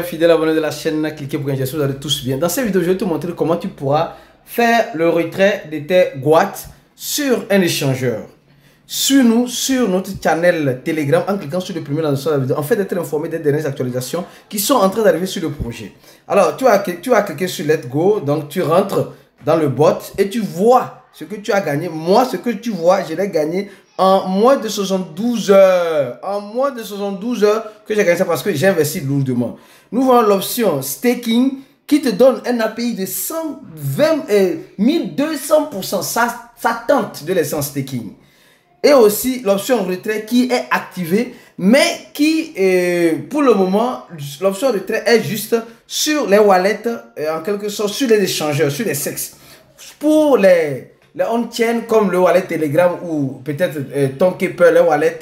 Fidèle abonné de la chaîne, cliquez pour j'espère que vous allez tous bien. Dans cette vidéo, je vais te montrer comment tu pourras faire le retrait de tes boîtes sur un échangeur. Suis-nous sur notre channel Telegram en cliquant sur le premier lien de la vidéo. En fait, d'être informé des dernières actualisations qui sont en train d'arriver sur le projet. Alors, tu vas cliquer sur Let's Go. Donc, tu rentres dans le bot et tu vois ce que tu as gagné. Moi, ce que tu vois, je l'ai gagné en moins de 72 heures. En moins de 72 heures que j'ai gagné ça parce que j'ai investi lourdement. Nous voyons l'option staking qui te donne un API de 1200%. Ça tente de laisser en staking. Et aussi l'option retrait qui est activée, mais qui, pour le moment, l'option retrait est juste sur les wallets, en quelque sorte, sur les échangeurs, sur les sexes. Pour les on-chain comme le wallet Telegram ou peut-être Tonkeeper, les wallets,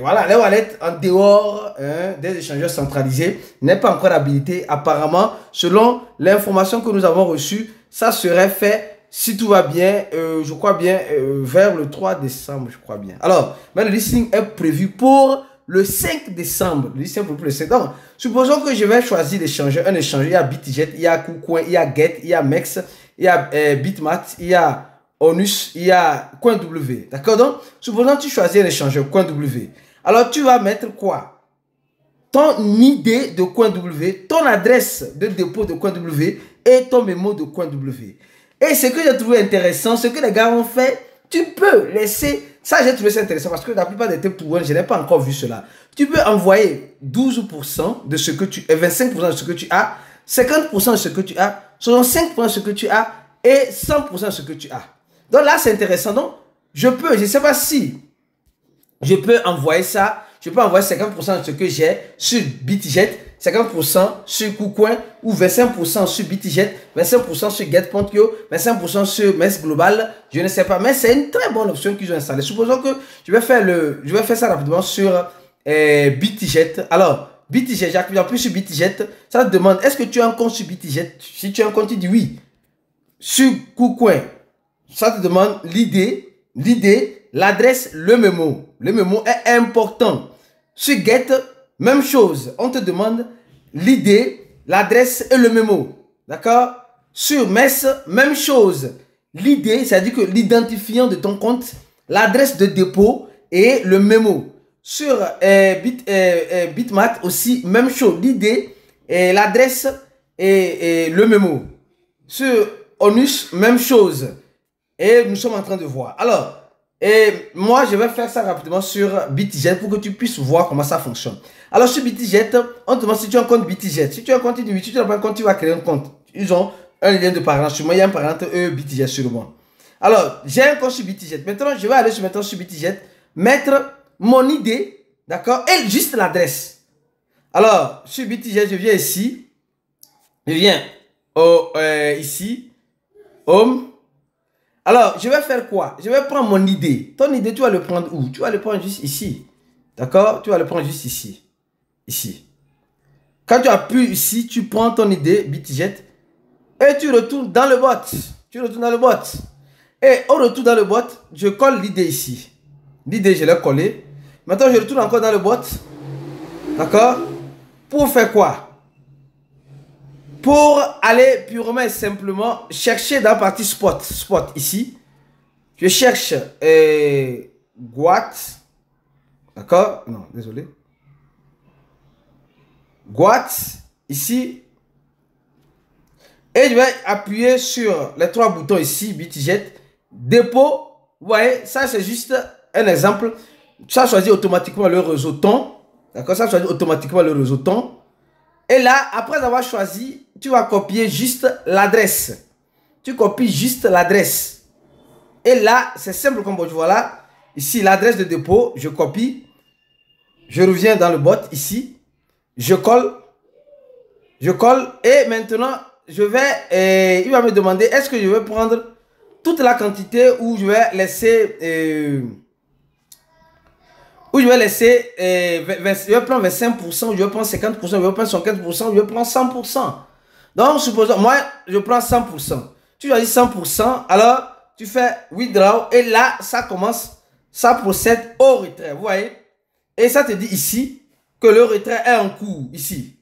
voilà, les wallets en dehors des échangeurs centralisés n'est pas encore habilité. Apparemment, selon l'information que nous avons reçue, ça serait fait, si tout va bien, je crois bien, vers le 3 décembre, je crois bien. Alors, mais le listing est prévu pour le 5 décembre. Le listing est prévu pour le 5. Donc, supposons que je vais choisir l'échangeur. Un échangeur, il y a BitJet, il y a KuCoin, il y a Get, il y a Mex, il y a Bitmat, il y a Onus, il y a CoinW. D'accord? Donc, supposons que tu choisis un échangeur CoinW. Alors, tu vas mettre quoi? Ton ID de CoinW, ton adresse de dépôt de CoinW et ton mémo de CoinW. Et ce que j'ai trouvé intéressant, ce que les gars ont fait, tu peux laisser, ça j'ai trouvé ça intéressant parce que la plupart des tips, je n'ai pas encore vu cela. Tu peux envoyer 12% de ce que tu, 25% de ce que tu as, 50% de ce que tu as, 65% de ce que tu as et 100% de ce que tu as. Donc là, c'est intéressant. Donc, je ne sais pas si je peux envoyer ça. Je peux envoyer 50% de ce que j'ai sur BitJet, 50% sur KuCoin ou 25% sur BitJet, 25% sur Get.io, 25% sur Mex Global. Je ne sais pas, mais c'est une très bonne option qu'ils ont installée. Supposons que je vais faire ça rapidement sur BitJet. Alors, BitJet, j'appuie plus sur BitJet. Ça te demande, est-ce que tu as un compte sur BitJet? Si tu as un compte, tu dis oui. Sur KuCoin, ça te demande l'idée, l'adresse, le mémo. Le mémo est important. Sur Get, même chose. On te demande l'idée, l'adresse et le mémo. D'accord? Sur Mex, même chose. L'idée, c'est-à-dire que l'identifiant de ton compte, l'adresse de dépôt et le mémo. Sur Bitmat aussi, même chose. L'idée, l'adresse et le mémo. Sur Onus, même chose. Et nous sommes en train de voir. Alors, moi, je vais faire ça rapidement sur BitJet pour que tu puisses voir comment ça fonctionne. Alors, sur BitJet, on te demande si tu as un compte BitJet. Si tu as un compte, tu dis oui. Si tu n'as pas un compte, tu vas créer un compte. Ils ont un lien de parent sur moi. Il y a un parent BitJet sur moi. Alors, j'ai un compte sur BitJet. Maintenant, je vais aller sur BitJet, mettre mon idée, d'accord, et juste l'adresse. Alors, sur BitJet, je viens ici. Je viens ici. Home. Alors, je vais faire quoi? Je vais prendre mon idée. Ton idée, tu vas le prendre où? Tu vas le prendre juste ici. D'accord? Tu vas le prendre juste ici. Ici. Quand tu appuies ici, tu prends ton idée, BitJet, et tu retournes dans le bot. Tu retournes dans le bot. Et au retour dans le bot, je colle l'idée ici. L'idée, je l'ai collée. Maintenant, je retourne encore dans le bot. D'accord? Pour faire quoi? Pour aller purement et simplement chercher dans la partie spot ici, je cherche Guat, d'accord? Non, désolé. Guat, ici. Et je vais appuyer sur les trois boutons ici, BitJet, dépôt. Vous voyez, ça c'est juste un exemple. Ça choisit automatiquement le réseau ton. D'accord? Ça choisit automatiquement le réseau ton. Et là, après avoir choisi, tu vas copier juste l'adresse. Tu copies juste l'adresse. Et là, c'est simple comme bon. Voilà. Ici, l'adresse de dépôt, je copie. Je reviens dans le bot ici. Je colle. Je colle. Et maintenant, je vais... il va me demander, est-ce que je vais prendre toute la quantité ou je vais laisser... Ou je vais laisser, je vais prendre 25%, je vais prendre 50%, je vais prendre 50%, je vais prendre 100%. Donc, supposons, moi, je prends 100%. Tu choisis 100%, alors tu fais withdraw et là, ça commence, ça procède au retrait, vous voyez. Et ça te dit ici que le retrait est en cours, ici.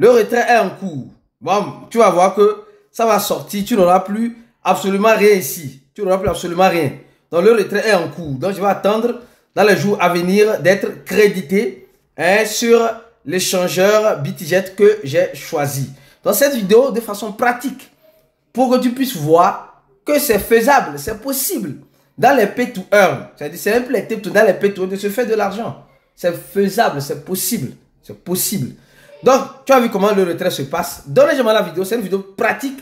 le retrait est en cours. Bon, tu vas voir que ça va sortir, tu n'auras plus absolument rien ici. Tu n'auras plus absolument rien. Donc le retrait est en cours. Donc je vais attendre dans les jours à venir d'être crédité sur l'échangeur BitGet que j'ai choisi. Dans cette vidéo, de façon pratique, pour que tu puisses voir que c'est faisable, c'est possible. Dans les pay to earn, c'est-à-dire c'est un peu les tips dans les pay to earn de se faire de l'argent. C'est faisable, c'est possible. C'est possible. Donc, tu as vu comment le retrait se passe. Donnez-moi la vidéo, c'est une vidéo pratique.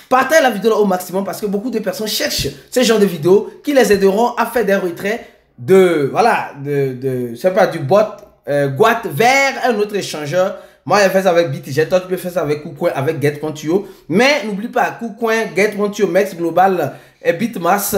Partagez la vidéo au maximum parce que beaucoup de personnes cherchent ce genre de vidéos qui les aideront à faire des retraits de, voilà, c'est pas du bot Guat vers un autre échangeur. Moi, je fais ça avec BitGet, toi, tu peux faire ça avec KuCoin, avec Get.io. Mais n'oublie pas, KuCoin, Get.io, Mex Global, Bitmass,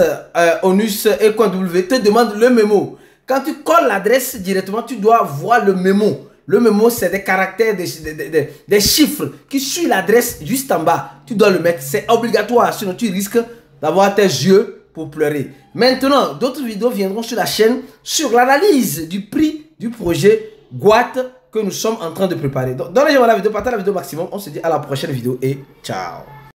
Onus et CoinW te demandent le mémo. Quand tu colles l'adresse directement, tu dois voir le mémo. Le mémo, c'est des caractères, des chiffres qui suivent l'adresse juste en bas. Tu dois le mettre, c'est obligatoire, sinon tu risques d'avoir tes yeux pour pleurer. Maintenant, d'autres vidéos viendront sur la chaîne sur l'analyse du prix du projet Guat que nous sommes en train de préparer. Donc, donnez-moi la vidéo, partagez la vidéo maximum. On se dit à la prochaine vidéo et ciao.